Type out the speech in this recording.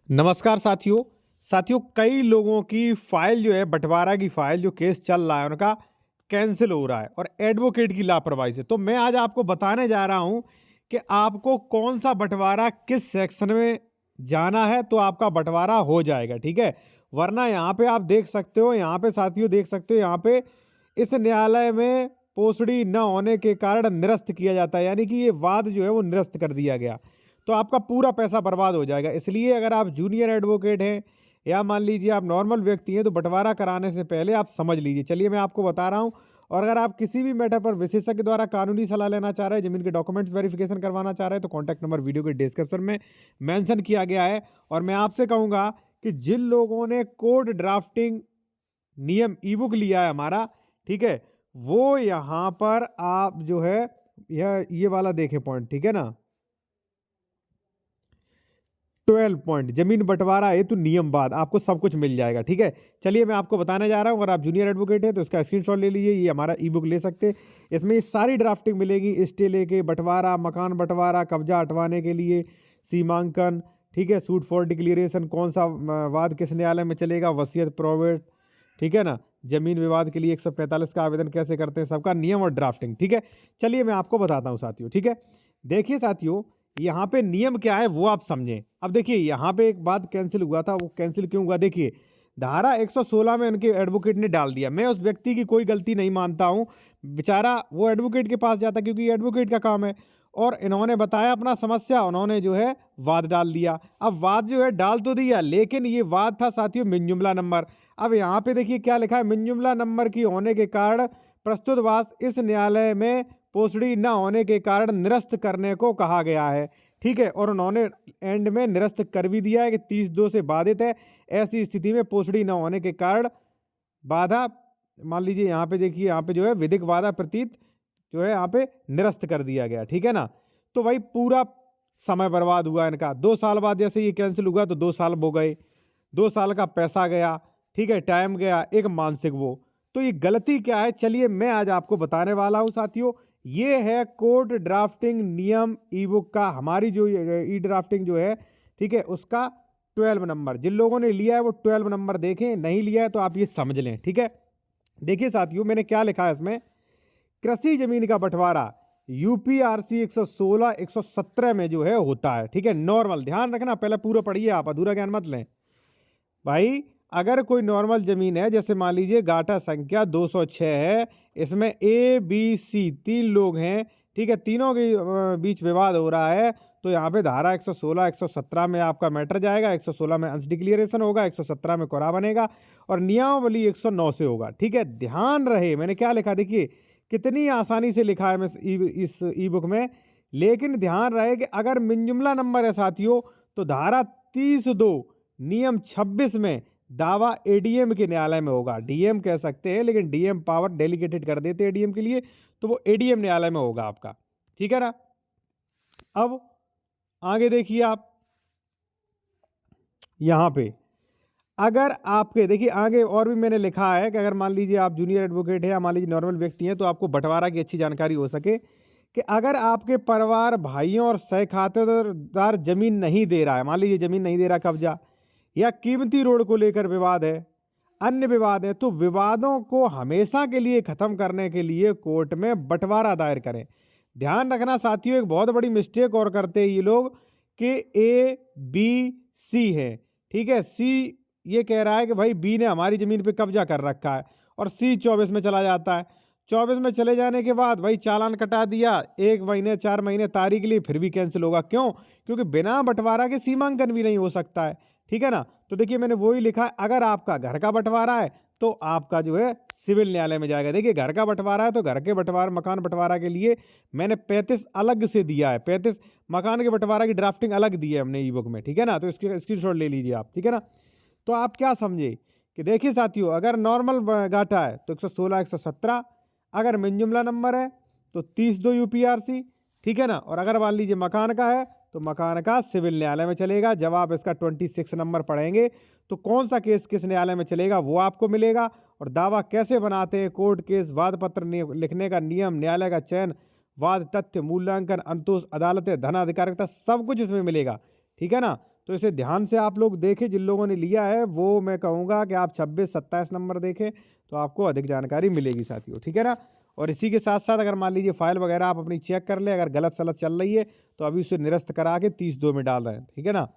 नमस्कार साथियों। कई लोगों की फाइल जो है बंटवारा की फाइल जो केस चल रहा है उनका कैंसिल हो रहा है और एडवोकेट की लापरवाही से। तो मैं आज आपको बताने जा रहा हूं कि आपको कौन सा बंटवारा किस सेक्शन में जाना है तो आपका बंटवारा हो जाएगा, ठीक है। वरना यहाँ पे आप देख सकते हो, यहाँ पे साथियों देख सकते हो, यहाँ पे इस न्यायालय में पोसड़ी न होने के कारण निरस्त किया जाता है, यानी कि ये वाद जो है वो निरस्त कर दिया गया, तो आपका पूरा पैसा बर्बाद हो जाएगा। इसलिए अगर आप जूनियर एडवोकेट हैं या मान लीजिए आप नॉर्मल व्यक्ति हैं तो बंटवारा कराने से पहले आप समझ लीजिए। चलिए मैं आपको बता रहा हूं। और अगर आप किसी भी मैटर पर विशेषज्ञ द्वारा कानूनी सलाह लेना चाह रहे हैं, जमीन के डॉक्यूमेंट्स वेरिफिकेशन करवाना चाह रहे हैं, तो कॉन्टैक्ट नंबर वीडियो के डिस्क्रिप्शन में मेंशन किया गया है। और मैं आपसे कहूंगा कि जिन लोगों ने कोड ड्राफ्टिंग नियम ई बुक लिया है हमारा, ठीक है, वो यहाँ पर आप जो है यह ये वाला देखें पॉइंट, ठीक है ना, 12 पॉइंट जमीन बंटवारा हेतु नियम बाद आपको सब कुछ मिल जाएगा, ठीक है। चलिए मैं आपको बताने जा रहा हूँ। अगर आप जूनियर एडवोकेट हैं तो इसका स्क्रीनशॉट ले लीजिए, ये हमारा ई बुक ले सकते हैं। इसमें ये सारी ड्राफ्टिंग मिलेगी, स्टे लेके बंटवारा, मकान बंटवारा, कब्जा हटवाने के लिए, सीमांकन, ठीक है, सूट फॉर डिक्लेरेशन, कौन सा वाद किस न्यायालय में चलेगा, वसीयत प्रोवेट, ठीक है ना, जमीन विवाद के लिए 145 का आवेदन कैसे करते हैं, सबका नियम और ड्राफ्टिंग, ठीक है। चलिए मैं आपको बताता हूँ साथियों, ठीक है। देखिए साथियों, यहाँ पे नियम क्या है वो आप समझें। अब देखिए यहाँ पे एक बात कैंसिल हुआ था, वो कैंसिल क्यों हुआ, देखिए धारा 116 में उनके एडवोकेट ने डाल दिया। मैं उस व्यक्ति की कोई गलती नहीं मानता हूँ, बेचारा वो एडवोकेट के पास जाता क्योंकि एडवोकेट का काम है। और इन्होंने बताया अपना समस्या, उन्होंने जो है वाद डाल दिया। अब वाद जो है डाल तो दिया, लेकिन ये वाद था साथियों मिन जुमला नंबर। अब यहाँ पे देखिए क्या लिखा है, मिन जुमला नंबर की होने के कारण प्रस्तुत वाद इस न्यायालय में पोसड़ी न होने के कारण निरस्त करने को कहा गया है, ठीक है। और उन्होंने एंड में निरस्त कर भी दिया है कि 30/2 से बाधित है। ऐसी स्थिति में पोसड़ी न होने के कारण बाधा, मान लीजिए यहाँ पे देखिए, यहाँ पे जो है विधिक बाधा प्रतीत जो है यहाँ पे निरस्त कर दिया गया, ठीक है ना। तो भाई पूरा समय बर्बाद हुआ इनका। 2 साल बाद जैसे ये कैंसिल हुआ तो 2 साल हो गए, 2 साल का पैसा गया, ठीक है, टाइम गया, एक मानसिक वो। तो ये गलती क्या है, चलिए मैं आज आपको बताने वाला हूं साथियों। ये है कोर्ट ड्राफ्टिंग नियम ई बुक का, हमारी जो ई ड्राफ्टिंग जो है, ठीक है, उसका 12 नंबर। जिन लोगों ने लिया है वो 12 नंबर देखें, नहीं लिया है तो आप ये समझ लें, ठीक है। देखिए साथियों मैंने क्या लिखा है इसमें, कृषि जमीन का बंटवारा यूपीआरसी 116 117 में जो है होता है, ठीक है, नॉर्मल। ध्यान रखना, पहले पूरा पढ़िए, आप अधूरा ज्ञान मत लें भाई। अगर कोई नॉर्मल जमीन है, जैसे मान लीजिए गाटा संख्या 206 है, इसमें ए बी सी 3 लोग हैं, ठीक है, तीनों के बीच विवाद हो रहा है, तो यहाँ पे धारा 116 117 में आपका मैटर जाएगा। 116 में अंश डिक्लेरेशन होगा, 117 में कोरा बनेगा और नियमावली 109 से होगा, ठीक है। ध्यान रहे मैंने क्या लिखा, देखिए कितनी आसानी से लिखा है मैं इस ई बुक में। लेकिन ध्यान रहे कि अगर मिन जुमला नंबर है साथियों, तो धारा 30(2) नियम 26 में दावा एडीएम के न्यायालय में होगा। डीएम कह सकते हैं, लेकिन डीएम पावर डेलीगेटेड कर देते हैं एडीएम के लिए, तो वो एडीएम न्यायालय में होगा आपका, ठीक है ना। अब आगे देखिए आप, यहां पे अगर आपके देखिए आगे और भी मैंने लिखा है कि अगर मान लीजिए आप जूनियर एडवोकेट है या मान लीजिए नॉर्मल व्यक्ति हैं, तो आपको बंटवारा की अच्छी जानकारी हो सके कि अगर आपके परिवार भाइयों और सह खातेदार जमीन नहीं दे रहा है, मान लीजिए जमीन नहीं दे रहा कब्जा, या कीमती रोड को लेकर विवाद है, अन्य विवाद है, तो विवादों को हमेशा के लिए खत्म करने के लिए कोर्ट में बंटवारा दायर करें। ध्यान रखना साथियों, एक बहुत बड़ी मिस्टेक और करते हैं ये लोग कि ए बी सी है, ठीक है, सी ये कह रहा है कि भाई बी ने हमारी जमीन पे कब्जा कर रखा है, और सी 24 में चला जाता है। 24 में चले जाने के बाद भाई चालान कटा दिया, 1 महीने 4 महीने तारीख ली, फिर भी कैंसिल होगा। क्यों? क्योंकि बिना बंटवारा के सीमांकन भी नहीं हो सकता है, ठीक है ना। तो देखिए मैंने वही लिखा है, अगर आपका घर का बंटवारा है तो आपका जो है सिविल न्यायालय में जाएगा। देखिए घर का बंटवारा है तो घर के बंटवारा, मकान बंटवारा के लिए मैंने 35 अलग से दिया है, 35 मकान के बंटवारा की ड्राफ्टिंग अलग दी है हमने ई बुक में, ठीक है ना। तो इसकी स्क्रीनशॉट ले लीजिए आप, ठीक है ना। तो आप क्या समझे कि देखिए साथियों, अगर नॉर्मल गाटा है तो 116 117, अगर मिन जुमला नंबर है तो 30(2) यूपीआरसी, ठीक है ना। और अगर मान लीजिए मकान का है तो मकान का सिविल न्यायालय में चलेगा। जब आप इसका 26 नंबर पढ़ेंगे तो कौन सा केस किस न्यायालय में चलेगा वो आपको मिलेगा। और दावा कैसे बनाते हैं, कोर्ट केस, वाद पत्र लिखने का नियम, न्यायालय का चयन, वाद तथ्य, मूल्यांकन, अंतोष, अदालतें, धनाधिकारिता, सब कुछ इसमें मिलेगा, ठीक है ना। तो इसे ध्यान से आप लोग देखें, जिन लोगों ने लिया है वो मैं कहूँगा कि आप 26-27 नंबर देखें तो आपको अधिक जानकारी मिलेगी साथियों, ठीक है ना। और इसी के साथ साथ अगर मान लीजिए फाइल वगैरह आप अपनी चेक कर लें, अगर गलत सलत चल रही है तो अभी उसे निरस्त करा के 30-2 में डाल रहे हैं, ठीक है ना।